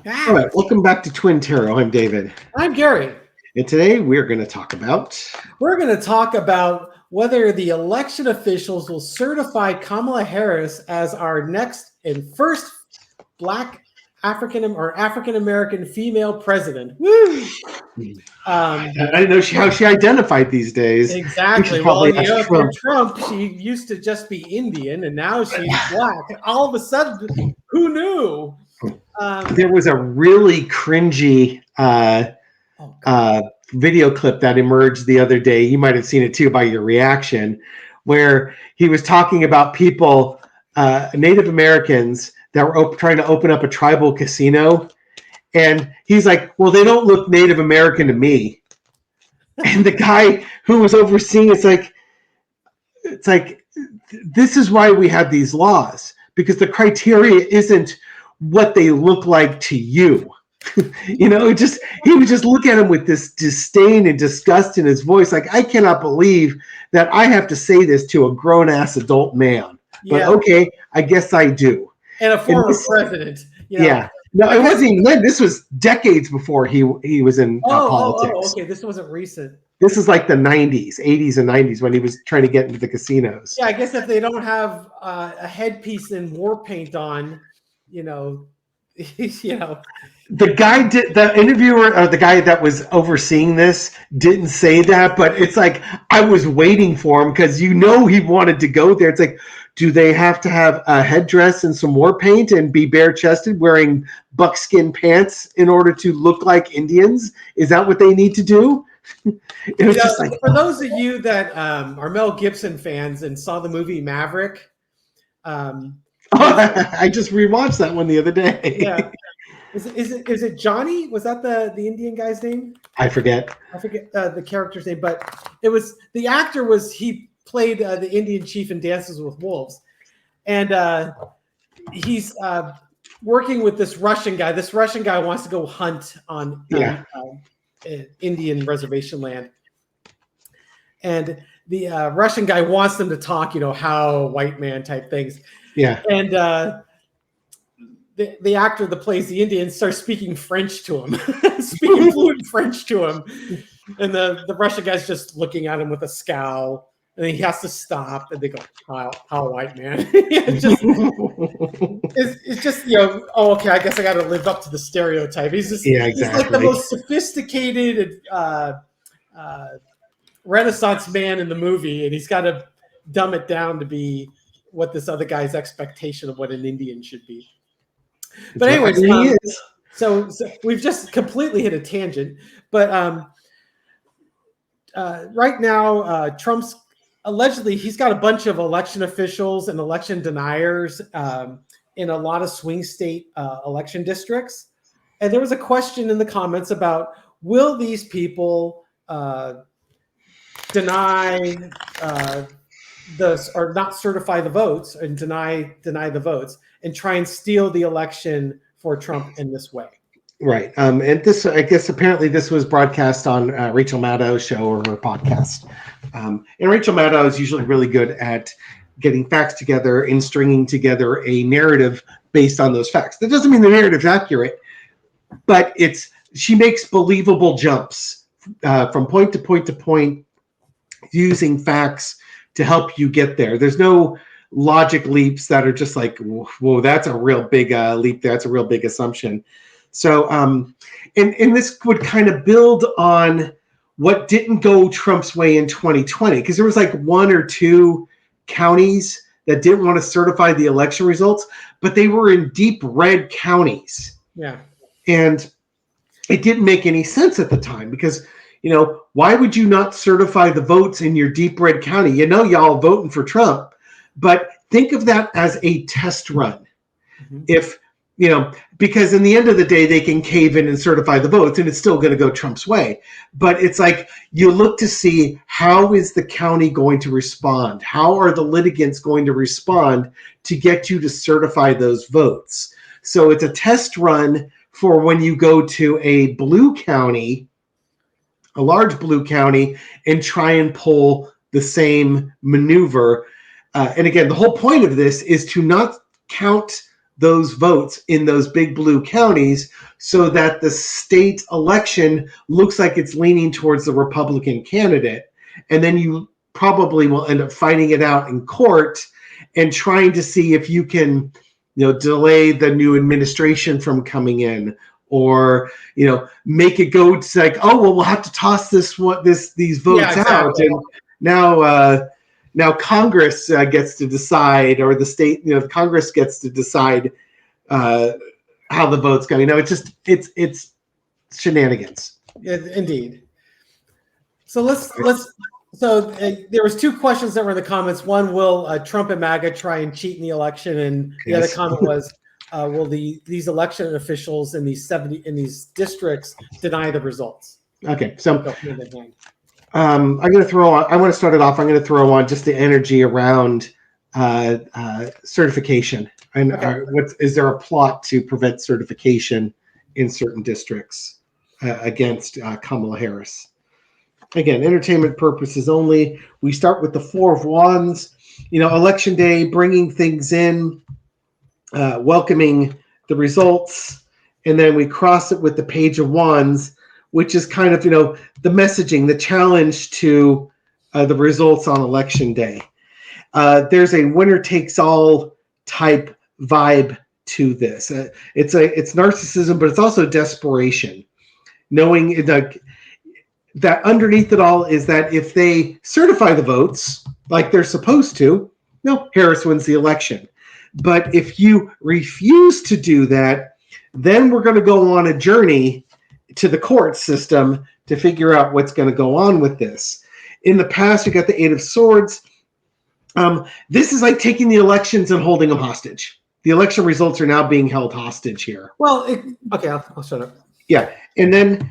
All right, welcome back to Twin Tarot. I'm David. I'm Gary. And today we're going to talk about... We're going to talk about whether the election officials will certify Kamala Harris as our next and first Black African-American female president. Woo! I don't know how she identified these days. Exactly. Well, if you're Trump, she used to just be Indian, and now she's Black. All of a sudden, who knew? There was a really cringy video clip that emerged the other day. You might have seen it too by your reaction, where he was talking about people, Native Americans, that were trying to open up a tribal casino. And he's like, well, they don't look Native American to me. And the guy who was overseeing it's like, this is why we have these laws, because the criteria isn't what they look like to you. He would just look at him with this disdain and disgust in his voice. Like, I cannot believe that I have to say this to a grown ass adult man. But okay, I guess I do. And a former president. Yeah. No, it wasn't even then. This was decades before he was in politics. Okay. This wasn't recent. This is like the 90s, 80s and 90s when he was trying to get into the casinos. Yeah, I guess if they don't have a headpiece and war paint on, the interviewer or the guy that was overseeing this didn't say that, but it's like I was waiting for him because he wanted to go there. It's like, do they have to have a headdress and some war paint and be bare-chested wearing buckskin pants in order to look like Indians? Is that what they need to do? It was just like, for those of you that are Mel Gibson fans and saw the movie Maverick. I just rewatched that one the other day. Yeah. Is it Johnny? Was that the Indian guy's name? I forget the character's name, but it was the actor he played the Indian chief in Dances with Wolves, and he's working with this Russian guy. This Russian guy wants to go hunt on Indian reservation land, and the Russian guy wants them to talk, how white man type things. Yeah, and the actor that plays the Indian starts speaking French to him, speaking fluent French to him, and the Russian guy's just looking at him with a scowl. And he has to stop, and they go, "How white man?" it's just oh, okay. I guess I got to live up to the stereotype. He's just He's like the most sophisticated Renaissance man in the movie, and he's got to dumb it down to be what this other guy's expectation of what an Indian should be. But anyways, so we've just completely hit a tangent. But right now, Trump's allegedly he's got a bunch of election officials and election deniers in a lot of swing state election districts. And there was a question in the comments about, will these people deny or not certify the votes and deny the votes and try and steal the election for Trump in this way? Right. And this, I guess, apparently this was broadcast on Rachel Maddow's show or her podcast. And Rachel Maddow is usually really good at getting facts together and stringing together a narrative based on those facts. That doesn't mean the narrative's accurate, but she makes believable jumps from point to point to point using facts to help you get there. There's no logic leaps that are just like, whoa, that's a real big leap. That's a real big assumption. So, and this would kind of build on what didn't go Trump's way in 2020, because there was like one or two counties that didn't want to certify the election results, but they were in deep red counties. Yeah. And it didn't make any sense at the time because, why would you not certify the votes in your deep red county? Y'all voting for Trump, but think of that as a test run. Mm-hmm. If, because in the end of the day, they can cave in and certify the votes and it's still going to go Trump's way. But it's like you look to see, how is the county going to respond? How are the litigants going to respond to get you to certify those votes? So it's a test run for when you go to a blue county, a large blue county, and try and pull the same maneuver. And again, the whole point of this is to not count those votes in those big blue counties so that the state election looks like it's leaning towards the Republican candidate. And then you probably will end up fighting it out in court and trying to see if you can, delay the new administration from coming in, or make it go to like, oh well, we'll have to toss these votes out, and now Congress gets to decide, or the state, Congress gets to decide how the vote's going. It's shenanigans. Yeah, indeed. So there was two questions that were in the comments. One, will Trump and MAGA try and cheat in the election? And the other comment was, will these election officials in these districts deny the results? Okay, so I'm going to throw on. I want to start it off. I'm going to throw on just the energy around certification, and is there a plot to prevent certification in certain districts against Kamala Harris? Again, entertainment purposes only. We start with the Four of Wands, election day, bringing things in, welcoming the results, and then we cross it with the Page of Wands, which is kind of, the messaging, the challenge to the results on election day. There's a winner takes all type vibe to this. It's narcissism, but it's also desperation, knowing that underneath it all is that if they certify the votes like they're supposed to, no, Harris wins the election. But if you refuse to do that, then we're going to go on a journey to the court system to figure out what's going to go on with this. In the past, you got the Eight of Swords. This is like taking the elections and holding them hostage. The election results are now being held hostage here. Well, okay, I'll shut up. Yeah, and then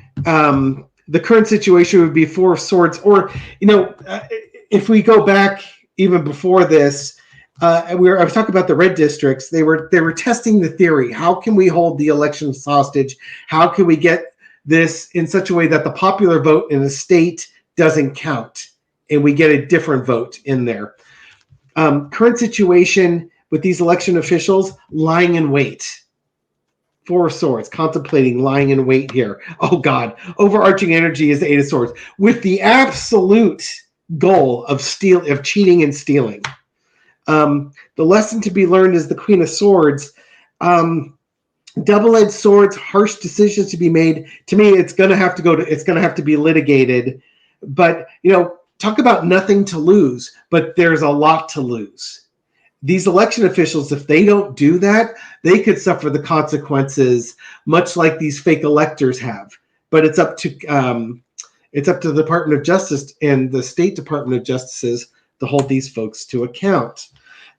the current situation would be Four of Swords, or if we go back even before this, I was talking about the red districts. They were testing the theory. How can we hold the elections hostage? How can we get this in such a way that the popular vote in the state doesn't count, and we get a different vote in there? Current situation with these election officials, lying in wait. Four of Swords, contemplating lying in wait here. Oh God, overarching energy is the Eight of Swords, with the absolute goal of cheating and stealing. The lesson to be learned is the Queen of Swords. Double-edged swords, harsh decisions to be made. To me, it's going to have to be litigated. But talk about nothing to lose, but there's a lot to lose. These election officials, if they don't do that, they could suffer the consequences, much like these fake electors have. But it's up to the Department of Justice and the State Department of Justices to hold these folks to account.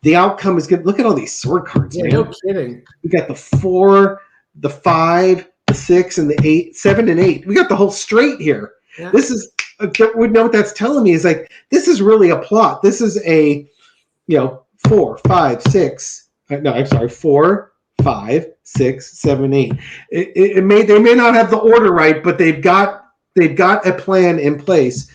The outcome is good. Look at all these sword cards. Yeah, man. no kidding. We got the 4, the 5, the 6, and the 8, 7, and 8. We got the whole straight here. Yeah. This is, would know what that's telling me is like, this is really a plot. This is a, 4, 5, 6. No, I'm sorry, 4, 5, 6, 7, 8. They may not have the order right, but they've got a plan in place.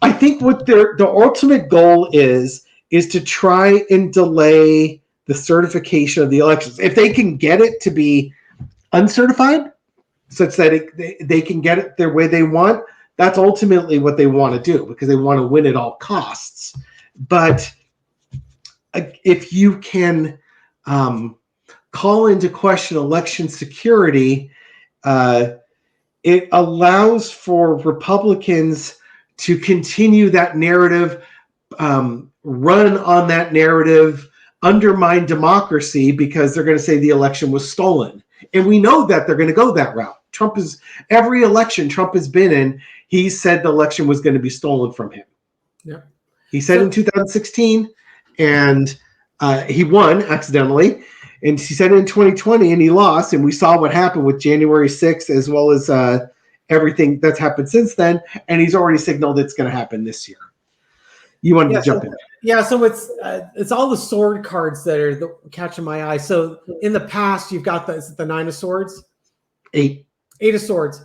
I think what the ultimate goal is to try and delay the certification of the elections. If they can get it to be uncertified, such that they can get it their way they want, that's ultimately what they want to do, because they want to win at all costs. But if you can call into question election security, it allows for Republicans to continue that narrative, run on that narrative, undermine democracy, because they're going to say the election was stolen. And we know that they're going to go that route. Every election Trump has been in, he said the election was going to be stolen from him. Yeah. He said in 2016, and he won accidentally. And he said it in 2020, and he lost. And we saw what happened with January 6th, as well as everything that's happened since then. And he's already signaled it's going to happen this year. You wanted to jump in. Yeah, so it's all the sword cards that are catching my eye. So in the past, you've got the 9 of Swords? 8 of Swords.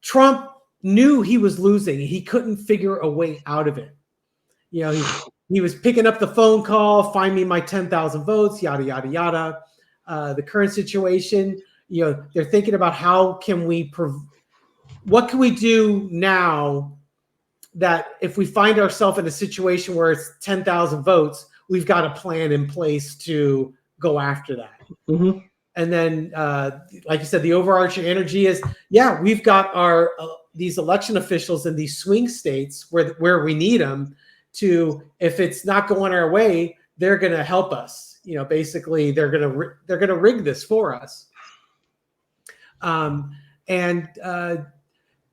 Trump knew he was losing. He couldn't figure a way out of it. He was picking up the phone call, find me my 10,000 votes, yada, yada, yada. the current situation. They're thinking about what can we do now that if we find ourselves in a situation where it's 10,000 votes, we've got a plan in place to go after that. Mm-hmm. And then, like you said, the overarching energy is, we've got our these election officials in these swing states where we need them to. If it's not going our way, they're going to help us. Basically, they're going to rig this for us.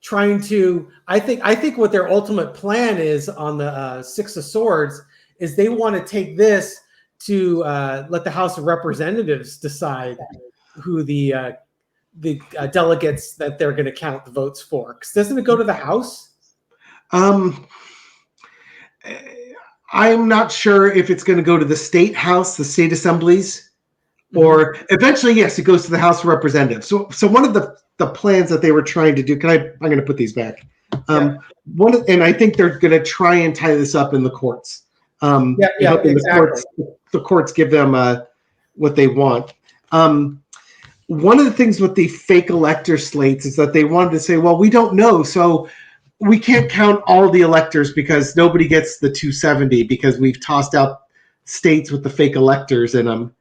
Trying to, I think what their ultimate plan is on the Six of Swords is they want to take this to let the House of Representatives decide who the delegates that they're going to count the votes for. Because doesn't it go to the House? I'm not sure if it's going to go to the state house, the state assemblies, or eventually, yes, it goes to the House of Representatives. So one of the plans that they were trying to do, I'm going to put these back. And I think they're going to try and tie this up in the courts. Exactly. The courts give them what they want. One of the things with the fake elector slates is that they wanted to say, well, we don't know, so we can't count all the electors because nobody gets the 270 because we've tossed out states with the fake electors in them.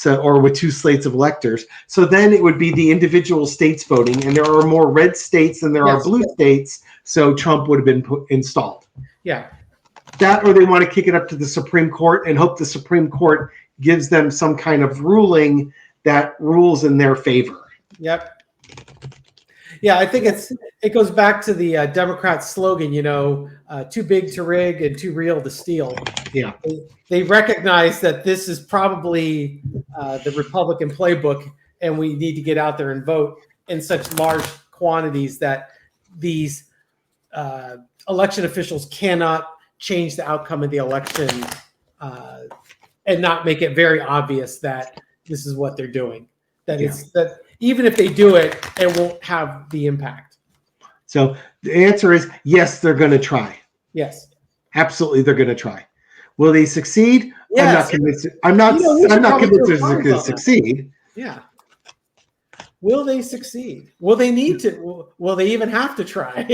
Or with two slates of electors. So then it would be the individual states voting, and there are more red states than there are blue states, so Trump would have been installed. Yeah. That, or they want to kick it up to the Supreme Court and hope the Supreme Court gives them some kind of ruling that rules in their favor. Yep. Yeah, I think it goes back to the Democrat slogan, too big to rig and too real to steal. Yeah. They recognize that this is probably the Republican playbook, and we need to get out there and vote in such large quantities that these election officials cannot change the outcome of the election and not make it very obvious that this is what they're doing. That even if they do it, it won't have the impact. So the answer is yes, they're going to try. Yes. Absolutely, they're going to try. Will they succeed? Yes. I'm not convinced. I'm not convinced they're going to succeed. Yeah. Will they succeed? Will they need to? Will they even have to try?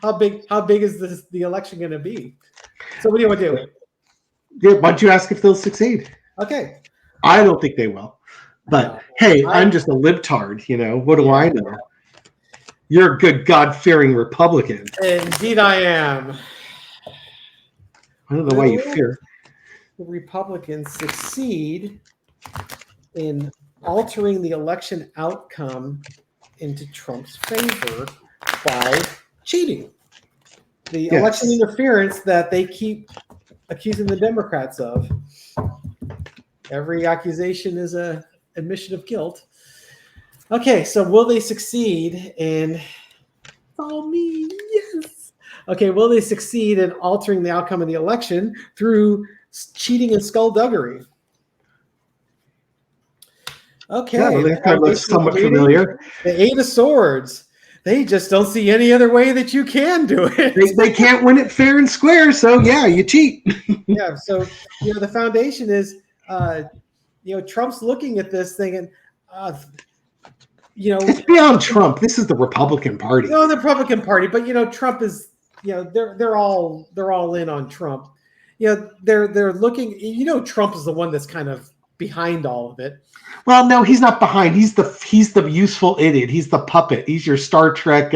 How big is the election going to be? So what do you want to do? Yeah, why don't you ask if they'll succeed? Okay. I don't think they will. But hey, I'm just a libtard, What do I know? You're a good God-fearing Republican. Indeed I am. I don't know why you fear. The Republicans succeed in altering the election outcome into Trump's favor by cheating. The election interference that they keep accusing the Democrats of. Every accusation is a admission of guilt. Okay, so will they succeed in follow me? Yes. Okay, will they succeed in altering the outcome of the election through cheating and skullduggery? Okay, that looks somewhat familiar. The Eight of Swords. They just don't see any other way that you can do it. They can't win it fair and square, so you cheat. Yeah, so the foundation is Trump's looking at this thing and it's beyond Trump. This is the Republican Party. No, the Republican Party, but Trump is they're all in on Trump. They're looking. Trump is the one that's kind of behind all of it. Well, no, he's not behind. He's the useful idiot. He's the puppet. He's your Star Trek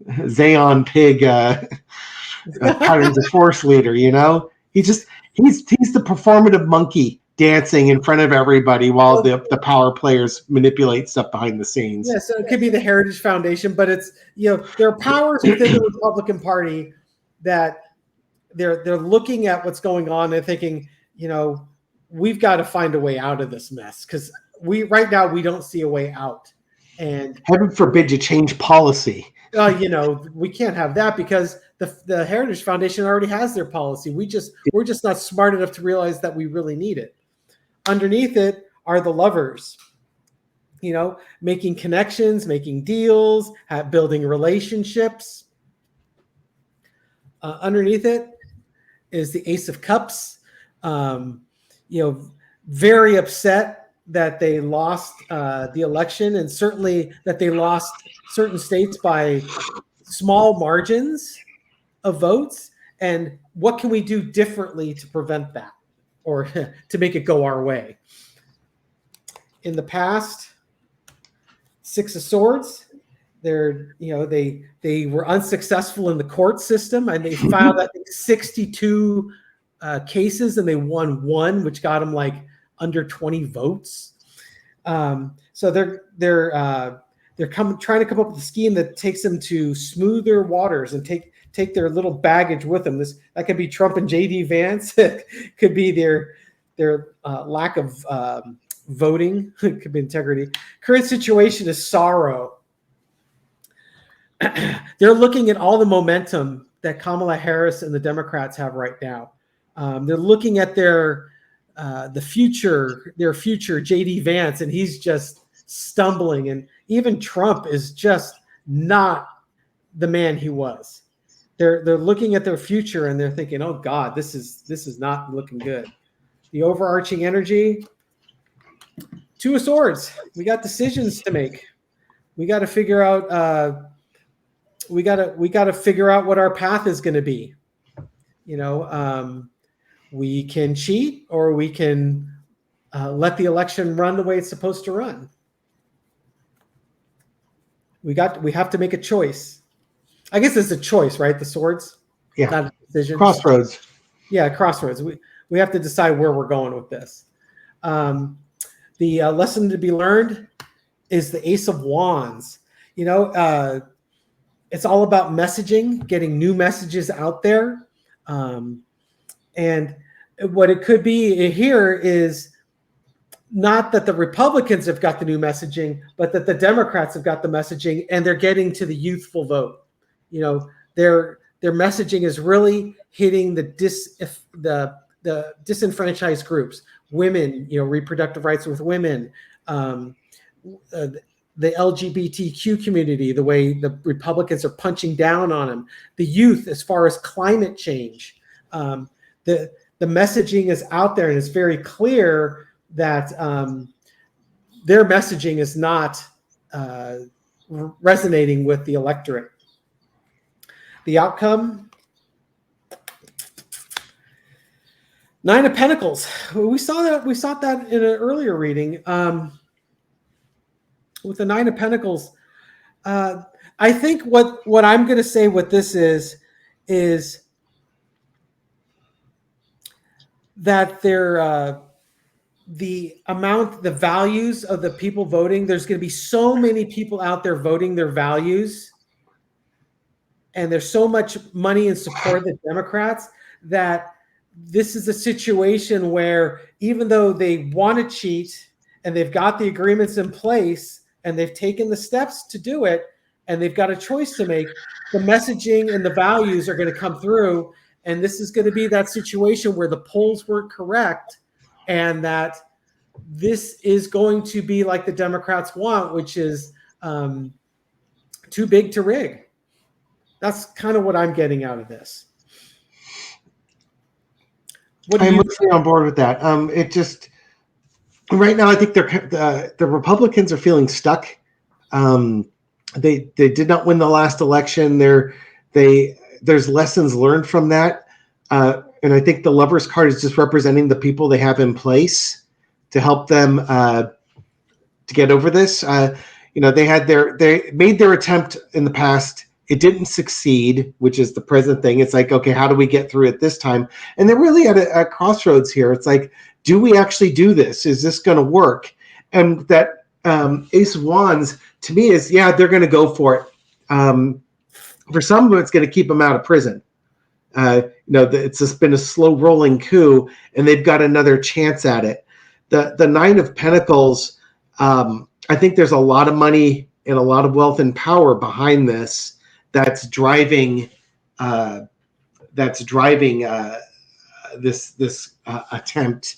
Xeon pig patterns of force leader. He's the performative monkey dancing in front of everybody while the power players manipulate stuff behind the scenes. Yeah, so it could be the Heritage Foundation, but it's there are powers within the Republican Party that they're looking at what's going on and thinking, we've got to find a way out of this mess because right now we don't see a way out. And heaven forbid you change policy. We can't have that because the Heritage Foundation already has their policy. We're just not smart enough to realize that we really need it. Underneath it are the lovers, making connections, making deals, building relationships. Underneath it is the Ace of Cups, very upset that they lost the election, and certainly that they lost certain states by small margins of votes. And what can we do differently to prevent that, or to make it go our way? In the past, Six of Swords, they were unsuccessful in the court system, and they filed I think 62 cases, and they won one, which got them like under 20 votes. So they're trying to come up with a scheme that takes them to smoother waters and take their little baggage with them. That could be Trump and JD Vance. It could be their lack of voting. It could be integrity. Current situation is sorrow. They're looking at all the momentum that Kamala Harris and the Democrats have right now. They're looking at their future JD Vance, and he's just stumbling. And even Trump is just not the man he was. They're looking at their future and they're thinking, oh God, this is not looking good. The overarching energy, Two of Swords. We got decisions to make. We got to figure out. We got to figure out what our path is going to be. We can cheat, or we can let the election run the way it's supposed to run. We have to make a choice. I guess it's a choice, right? The swords, yeah, not a decision. Crossroads. Yeah, crossroads. We have to decide where we're going with this. The lesson to be learned is the Ace of Wands. It's all about messaging, getting new messages out there. And what it could be here is not that the Republicans have got the new messaging, but that the Democrats have got the messaging, and they're getting to the youthful vote. Their messaging is really hitting the disenfranchised groups, women, reproductive rights with women, the LGBTQ community, the way the Republicans are punching down on them, the youth as far as climate change. The messaging is out there, and it's very clear that their messaging is not resonating with the electorate. The outcome, Nine of Pentacles. We saw that in an earlier reading. With the Nine of Pentacles, I think what I'm going to say what this is that the values of the people voting, there's going to be so many people out there voting their values, and there's so much money and support of the Democrats that this is a situation where even though they want to cheat and they've got the agreements in place and they've taken the steps to do it and they've got a choice to make, the messaging and the values are going to come through. And this is going to be that situation where the polls weren't correct, and that this is going to be like the Democrats want, which is too big to rig. That's kind of what I'm getting out of this. I'm mostly on board with that. It just right now, I think the Republicans are feeling stuck. They did not win the last election. There's lessons learned from that, and I think the Lover's card is just representing the people they have in place to help them to get over this. They made their attempt in the past. It didn't succeed, which is the present thing. It's like, okay, how do we get through it this time? And they're really at a crossroads here. It's like, do we actually do this? Is this going to work? And that Ace of Wands to me is, yeah, they're going to go for it. For some of them, it's going to keep them out of prison. It's just been a slow rolling coup, and they've got another chance at it. The Nine of Pentacles, I think there's a lot of money and a lot of wealth and power behind this. That's driving this attempt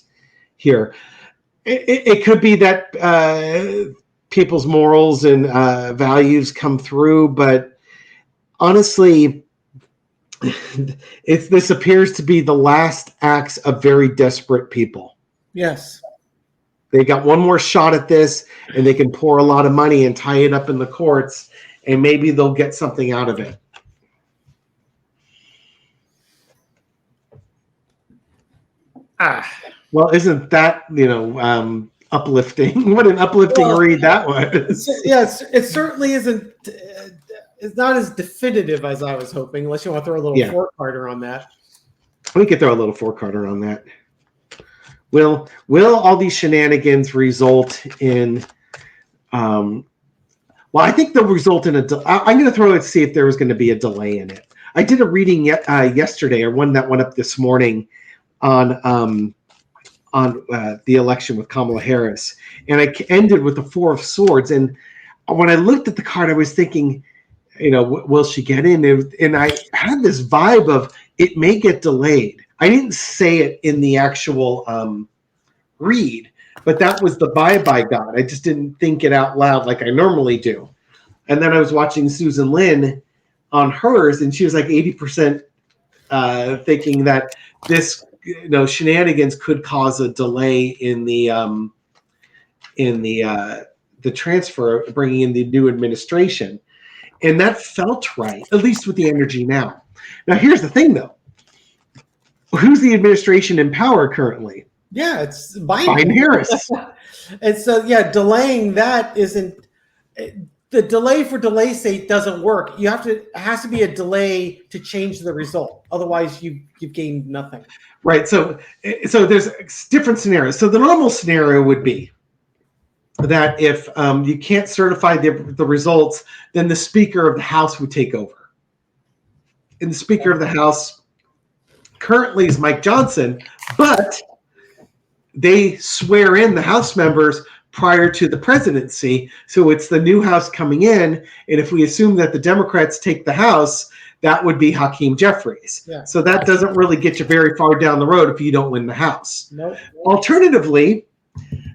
here. It could be that people's morals and values come through, but honestly, this appears to be the last acts of very desperate people. Yes. They got one more shot at this, and they can pour a lot of money and tie it up in the courts, and maybe they'll get something out of it. Well, isn't that, uplifting? What an uplifting read that was. It certainly isn't. It's not as definitive as I was hoping, unless you want to throw a little four-parter on that. We could throw a little four-parter on that. Will all these shenanigans result in? Well, I think they'll result in I'm going to throw it to see if there was going to be a delay in it. I did a reading yesterday, or one that went up this morning, on the election with Kamala Harris, and I ended with the Four of Swords. And when I looked at the card, I was thinking, will she get in? And I had this vibe of it may get delayed. I didn't say it in the actual read, but that was the vibe I got. I just didn't think it out loud like I normally do. And then I was watching Susan Lin on hers, and she was like 80% thinking that this shenanigans could cause a delay in the transfer, bringing in the new administration. And that felt right, at least with the energy now. Now, here's the thing, though. Who's the administration in power currently? Yeah, it's Biden Harris. And so, delaying that isn't the delay for delay's sake doesn't work. It has to be a delay to change the result. Otherwise, you've gained nothing. Right. So there's different scenarios. So the normal scenario would be that if you can't certify the results, then the Speaker of the House would take over. And the Speaker of the House currently is Mike Johnson, but they swear in the House members prior to the presidency. So it's the new House coming in. And if we assume that the Democrats take the House, that would be Hakeem Jeffries. Yeah. So that doesn't really get you very far down the road if you don't win the House. Nope. Alternatively,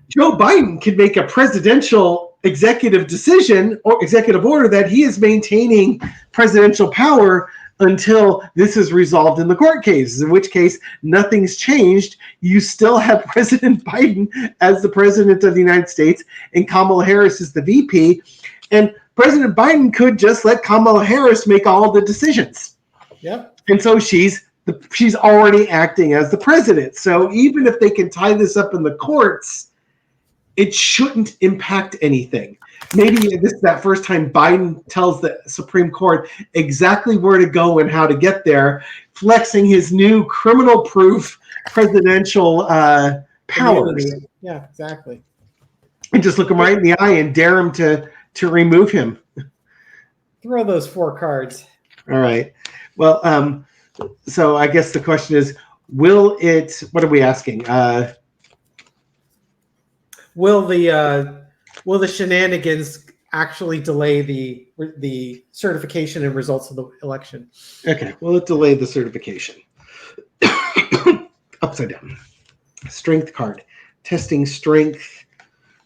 Joe Biden can make a presidential executive decision or executive order that he is maintaining presidential power until this is resolved in the court cases, in which case nothing's changed. You still have President Biden as the president of the United States, and Kamala Harris is the VP. And President Biden could just let Kamala Harris make all the decisions. Yep. And so she's already acting as the president. So even if they can tie this up in the courts, it shouldn't impact anything. Maybe this is that first time Biden tells the Supreme Court exactly where to go and how to get there, flexing his new criminal-proof presidential powers. Yeah, exactly. And just look him right in the eye and dare him to remove him. Throw those 4 cards. All right. Well, so I guess the question is, what are we asking? Will the shenanigans actually delay the certification and results of the election? Okay, well, it delayed the certification. Upside down. Strength card. Testing strength.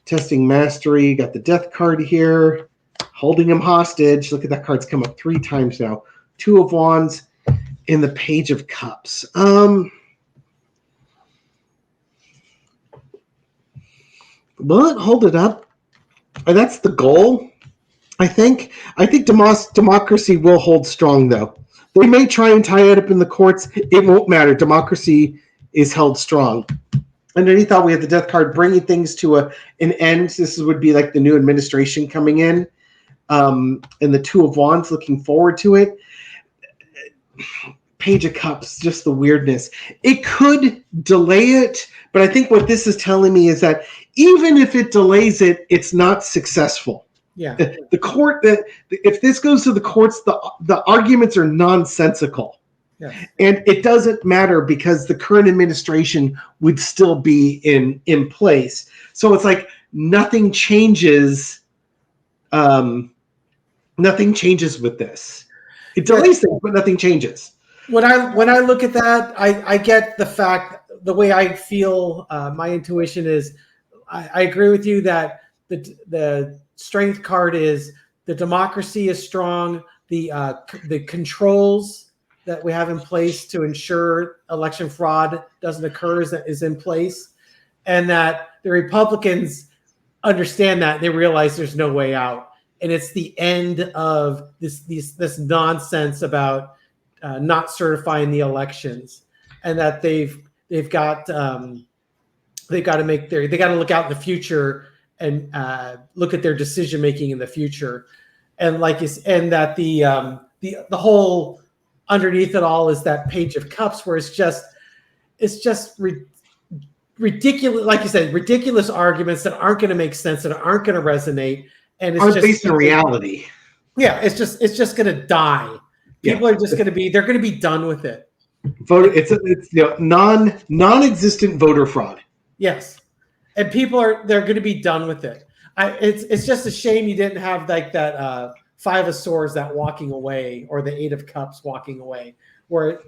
Testing mastery. Got the death card here. Holding him hostage. Look at that card's come up 3 times now. 2 of Wands and the Page of Cups. Will it hold it up? That's the goal, I think. I think democracy will hold strong, though. They may try and tie it up in the courts. It won't matter. Democracy is held strong. Underneath that, we have the death card, bringing things to an end. This would be like the new administration coming in. And the 2 of Wands, looking forward to it. Page of Cups, just the weirdness. It could delay it, but I think what this is telling me is that even if it delays it, it's not successful. Yeah. The court, if this goes to the courts, the arguments are nonsensical. Yeah. And it doesn't matter because the current administration would still be in place. So it's like nothing changes. Nothing changes with this. It delays things, but nothing changes. When I look at that, I get the fact, the way I feel, my intuition is, I agree with you that the strength card is the democracy is strong, the controls that we have in place to ensure election fraud doesn't occur is in place, and that the Republicans understand that they realize there's no way out, and it's the end of this nonsense about not certifying the elections, and that they've got to look out in the future and look at their decision making in the future, and that the whole underneath it all is that page of cups where it's just ridiculous, like you said, ridiculous arguments that aren't going to make sense, that aren't going to resonate, and it's just based in reality. Yeah, it's just going to die. People are just going to be done with it. It's non-existent voter fraud. Yes, and they're going to be done with it. It's just a shame you didn't have like that 5 of Swords, that walking away, or the 8 of Cups walking away, where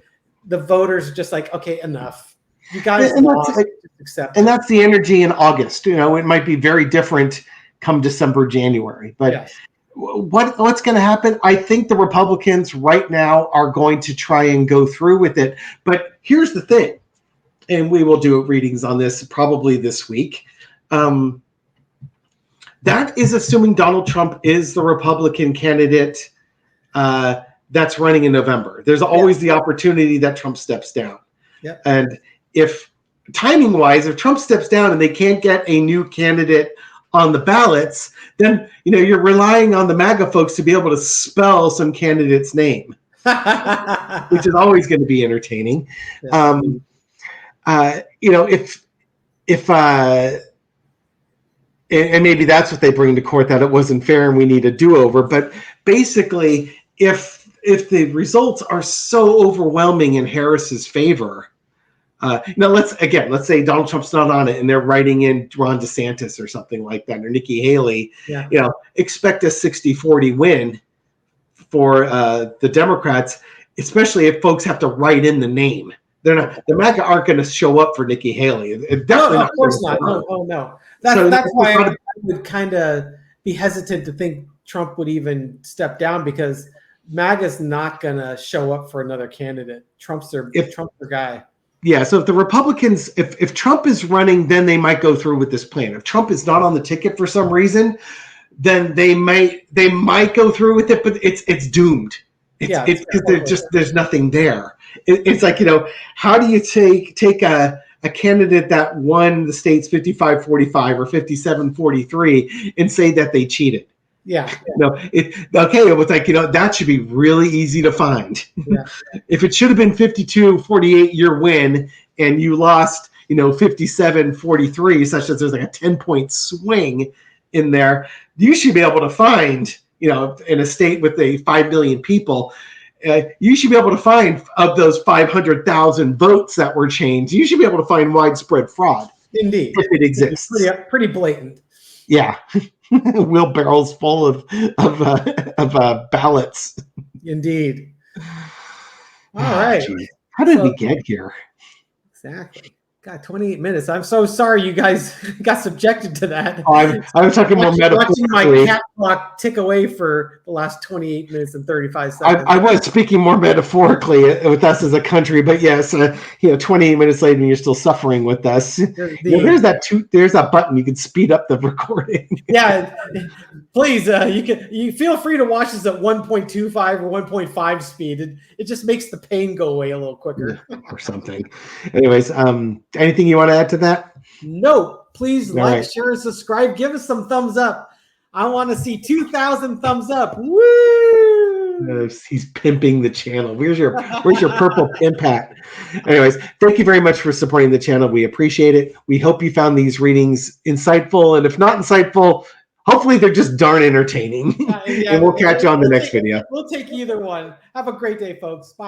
the voters are just like, okay, enough. You guys lost. Just accept it. And that's the energy in August. It might be very different come December, January. But yes. What's going to happen? I think the Republicans right now are going to try and go through with it. But here's the thing, and we will do readings on this probably this week. That is assuming Donald Trump is the Republican candidate that's running in November. There's always the opportunity that Trump steps down. Yeah. And if timing-wise, if Trump steps down and they can't get a new candidate on the ballots, then you're relying on the MAGA folks to be able to spell some candidate's name, which is always going to be entertaining. Yeah. If and maybe that's what they bring to court, that it wasn't fair and we need a do-over. But basically, if the results are so overwhelming in Harris's favor, let's say Donald Trump's not on it and they're writing in Ron DeSantis or something like that, or Nikki Haley. Yeah. Expect a 60-40 win for the Democrats, especially if folks have to write in the name. They're not. The MAGA aren't going to show up for Nikki Haley. No, of course not. No. That's why I would kind of be hesitant to think Trump would even step down, because MAGA's not going to show up for another candidate. Trump's their guy. Yeah, so if the Republicans, if Trump is running, then they might go through with this plan. If Trump is not on the ticket for some reason, then they might go through with it, but it's doomed. It's because there's nothing there. It's like, how do you take a candidate that won the states 55-45 or 57-43 and say that they cheated? Yeah. It was like, that should be really easy to find. Yeah. If it should have been 52-48 your win and you lost, 57-43, such that there's like a 10-point swing in there, you should be able to find, in a state with 5 million people, you should be able to find, of those 500,000 votes that were changed, you should be able to find widespread fraud. Indeed. If it exists. Pretty blatant. Yeah. Wheelbarrows full of ballots. Indeed. All right. Geez. How did we get here? Exactly. God, 28 minutes. I'm so sorry you guys got subjected to that. I'm talking more metaphorically. Watching my cat clock tick away for the last 28 minutes and 35 seconds. I was speaking more metaphorically with us as a country, but yes, 28 minutes later, and you're still suffering with us. There's that button you can speed up the recording. Yeah, please. You feel free to watch this at 1.25 or 1.5 speed. It just makes the pain go away a little quicker, or something. Anyways, anything you want to add to that? No. Please share, and subscribe. Give us some thumbs up. I want to see 2,000 thumbs up. Woo! He's pimping the channel. Where's your purple pimp hat? Anyways, thank you very much for supporting the channel. We appreciate it. We hope you found these readings insightful, and if not insightful, hopefully they're just darn entertaining. And we'll catch you on the next video. We'll take either one. Have a great day, folks. Bye.